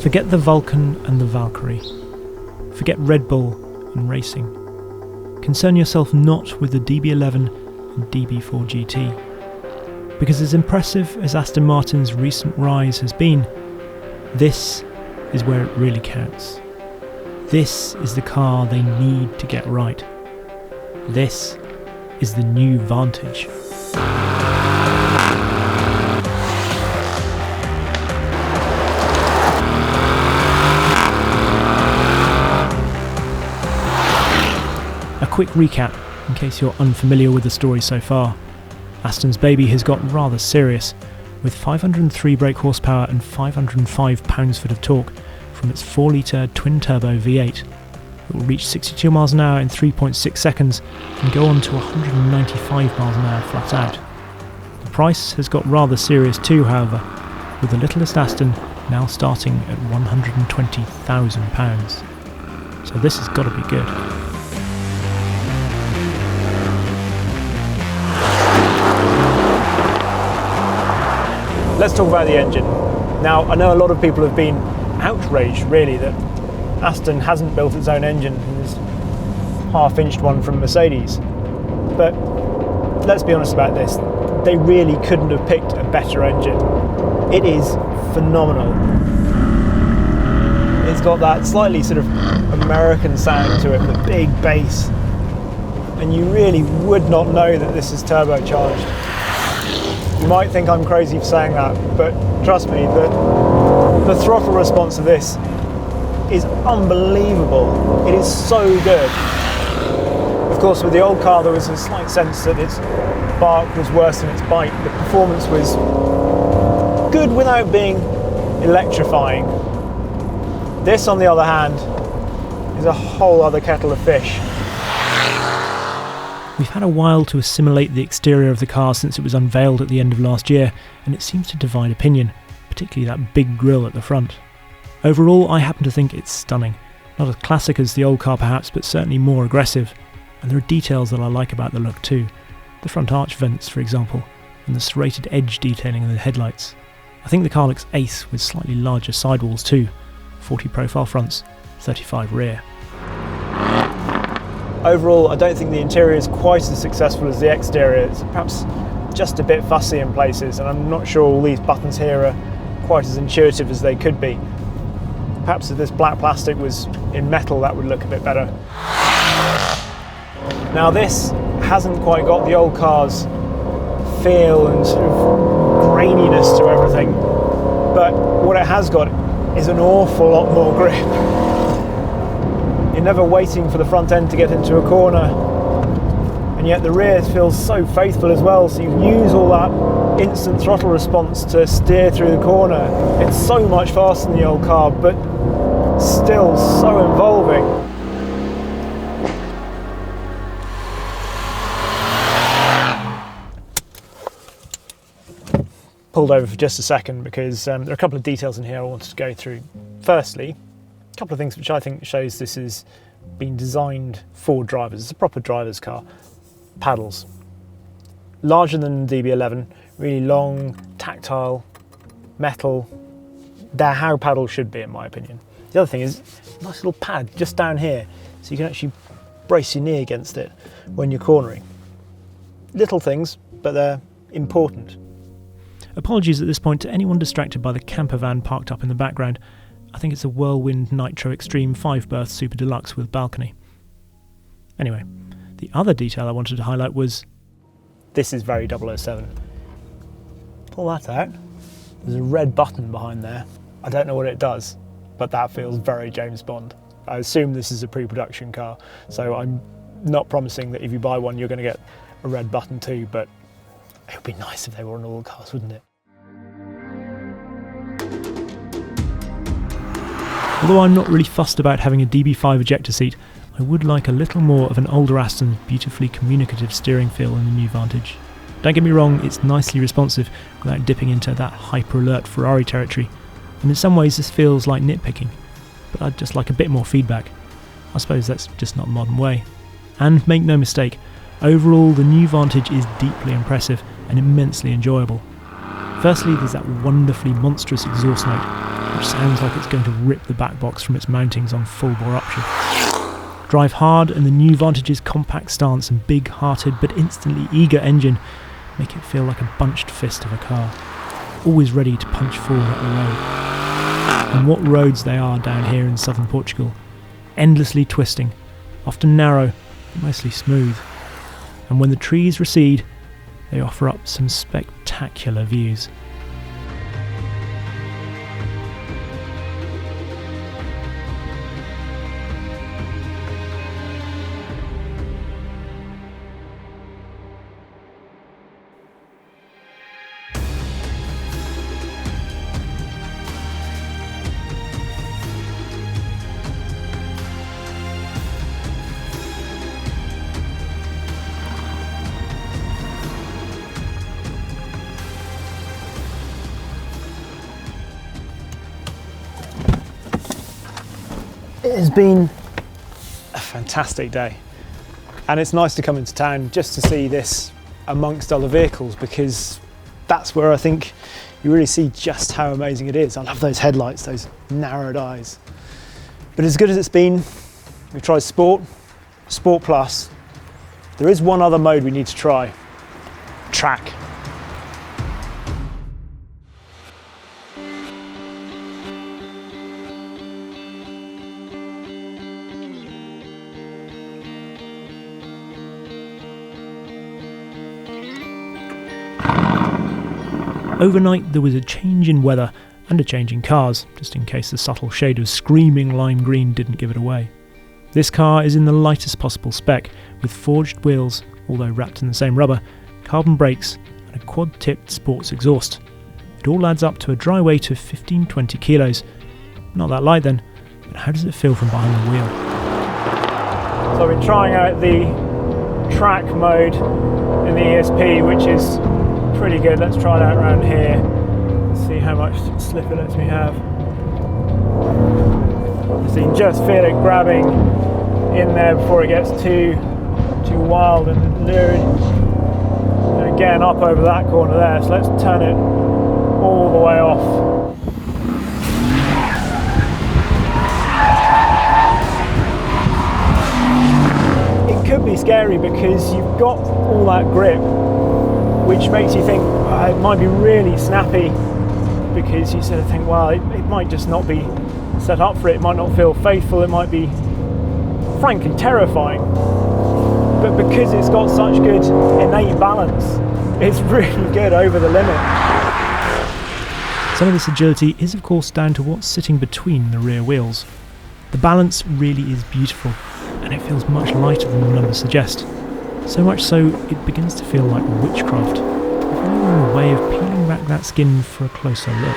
Forget the Vulcan and the Valkyrie. Forget Red Bull and racing. Concern yourself not with the DB11 and DB4 GT. Because as impressive as Aston Martin's recent rise has been, this is where it really counts. This is the car they need to get right. This is the new Vantage. A quick recap, in case you're unfamiliar with the story so far. Aston's baby has got rather serious, with 503 brake horsepower and 505 pounds-foot of torque from its 4-litre twin-turbo V8. It will reach 62 miles an hour in 3.6 seconds and go on to 195 miles an hour flat out. The price has got rather serious too, however, with the littlest Aston now starting at £120,000. So this has got to be good. Let's talk about the engine. Now, I know a lot of people have been outraged, really, that Aston hasn't built its own engine, this half-inched one from Mercedes. But let's be honest about this, they really couldn't have picked a better engine. It is phenomenal. It's got that slightly sort of American sound to it, the big bass. And you really would not know that this is turbocharged. You might think I'm crazy for saying that, but trust me, the throttle response of this is unbelievable. It is so good. Of course, with the old car, there was a slight sense that its bark was worse than its bite. The performance was good without being electrifying. This, on the other hand, is a whole other kettle of fish. We've had a while to assimilate the exterior of the car since it was unveiled at the end of last year, and it seems to divide opinion, particularly that big grille at the front. Overall, I happen to think it's stunning. Not as classic as the old car perhaps, but certainly more aggressive. And there are details that I like about the look too. The front arch vents, for example, and the serrated edge detailing in the headlights. I think the car looks ace with slightly larger sidewalls too. 40 profile fronts, 35 rear. Overall, I don't think the interior is quite as successful as the exterior. It's perhaps just a bit fussy in places, and I'm not sure all these buttons here are quite as intuitive as they could be. Perhaps if this black plastic was in metal, that would look a bit better. Now this hasn't quite got the old car's feel and sort of graininess to everything, but what it has got is an awful lot more grip. You're never waiting for the front end to get into a corner, and yet the rear feels so faithful as well, so you use all that instant throttle response to steer through the corner. It's so much faster than the old car, but still so involving. Pulled over for just a second because there are a couple of details in here I wanted to go through. Firstly, a couple of things which I think shows this has been designed for drivers. It's a proper driver's car. Paddles. Larger than the DB11, really long, tactile, metal. They're how paddles should be, in my opinion. The other thing is a nice little pad just down here, so you can actually brace your knee against it when you're cornering. Little things, but they're important. Apologies at this point to anyone distracted by the camper van parked up in the background. I think it's a Whirlwind Nitro Extreme 5-berth Super Deluxe with balcony. Anyway, the other detail I wanted to highlight was... This is very 007. Pull that out. There's a red button behind there. I don't know what it does, but that feels very James Bond. I assume this is a pre-production car, so I'm not promising that if you buy one you're going to get a red button too, but it would be nice if they were on all cars, wouldn't it? Although I'm not really fussed about having a DB5 ejector seat, I would like a little more of an older Aston's beautifully communicative steering feel in the new Vantage. Don't get me wrong, it's nicely responsive without dipping into that hyper-alert Ferrari territory, and in some ways this feels like nitpicking, but I'd just like a bit more feedback. I suppose that's just not the modern way. And make no mistake, overall the new Vantage is deeply impressive and immensely enjoyable. Firstly, there's that wonderfully monstrous exhaust note, which sounds like it's going to rip the back box from its mountings on full bore upshift. Drive hard, and the new Vantage's compact stance and big-hearted but instantly eager engine make it feel like a bunched fist of a car, always ready to punch forward up the road. And what roads they are down here in southern Portugal, endlessly twisting, often narrow, but mostly smooth. And when the trees recede, they offer up some spectacular views. It has been a fantastic day, and it's nice to come into town just to see this amongst other vehicles, because that's where I think you really see just how amazing it is. I love those headlights, those narrowed eyes. But as good as it's been, we've tried Sport, Sport Plus. There is one other mode we need to try: Track. Overnight there was a change in weather and a change in cars, just in case the subtle shade of screaming lime green didn't give it away. This car is in the lightest possible spec, with forged wheels, although wrapped in the same rubber, carbon brakes and a quad-tipped sports exhaust. It all adds up to a dry weight of 15-20 kilos. Not that light then, but how does it feel from behind the wheel? So I've been trying out the track mode in the ESP, which is pretty good. Let's try it out around here. Let's see how much slip it lets me have. So you can just feel it grabbing in there before it gets too wild and lurid. And again, up over that corner there. So let's turn it all the way off. It could be scary because you've got all that grip, which makes you think it might be really snappy, because you sort of think, well, it might just not be set up for it. It might not feel faithful. It might be, frankly, terrifying. But because it's got such good innate balance, it's really good over the limit. Some of this agility is of course down to what's sitting between the rear wheels. The balance really is beautiful, and it feels much lighter than the numbers suggest. So much so, it begins to feel like witchcraft, if only a way of peeling back that skin for a closer look.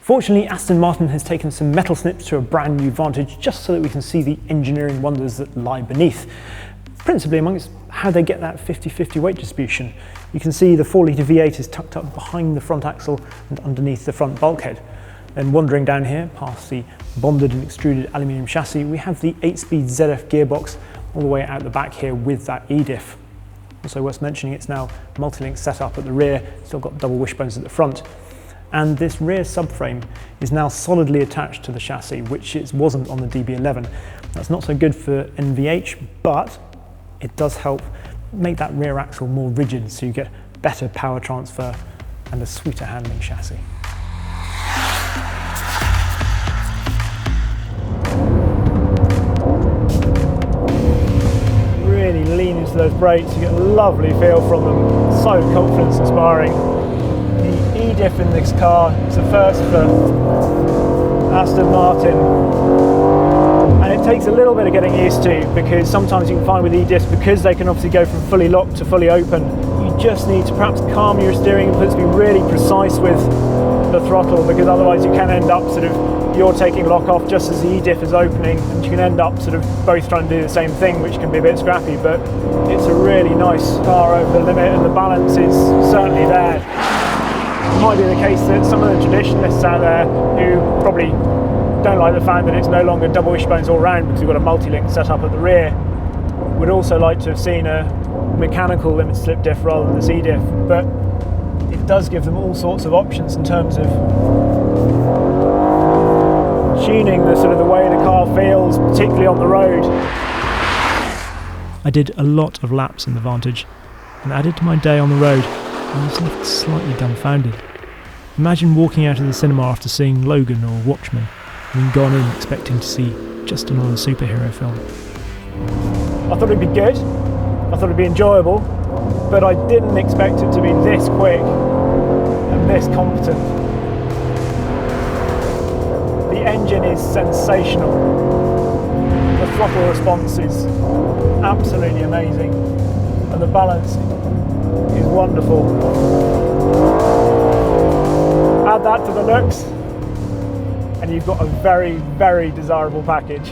Fortunately, Aston Martin has taken some metal snips to a brand new Vantage just so that we can see the engineering wonders that lie beneath. Principally amongst how they get that 50-50 weight distribution. You can see the 4-litre V8 is tucked up behind the front axle and underneath the front bulkhead. Then wandering down here, past the bonded and extruded aluminium chassis, we have the 8-speed ZF gearbox all the way out the back here with that E-diff. Also worth mentioning, it's now multi-link setup at the rear, still got double wishbones at the front. And this rear subframe is now solidly attached to the chassis, which it wasn't on the DB11. That's not so good for NVH, but it does help make that rear axle more rigid, so you get better power transfer and a sweeter handling chassis. Really lean into those brakes, you get a lovely feel from them, so confidence inspiring. The E-diff in this car is the first for Aston Martin, and it takes a little bit of getting used to, because sometimes you can find with E-diffs, because they can obviously go from fully locked to fully open, you just need to perhaps calm your steering inputs, be really precise with the throttle, because otherwise you can end up sort of you're taking lock off just as the E-diff is opening, and you can end up sort of both trying to do the same thing, which can be a bit scrappy. But it's a really nice car over the limit, and the balance is certainly there. It might be the case that some of the traditionalists out there who probably don't like the fact that it's no longer double wishbones all round because we've got a multi-link setup at the rear would also like to have seen a mechanical limited slip diff rather than this E-diff, but it it does give them all sorts of options in terms of tuning the sort of the way the car feels, particularly on the road. I did a lot of laps in the Vantage, and added to my day on the road, I was left slightly dumbfounded. Imagine walking out of the cinema after seeing Logan or Watchmen, and gone in expecting to see just another superhero film. I thought it'd be good, I thought it'd be enjoyable, but I didn't expect it to be this quick and this competent. The engine is sensational. The throttle response is absolutely amazing, and the balance is wonderful. Add that to the looks, and you've got a very, very desirable package.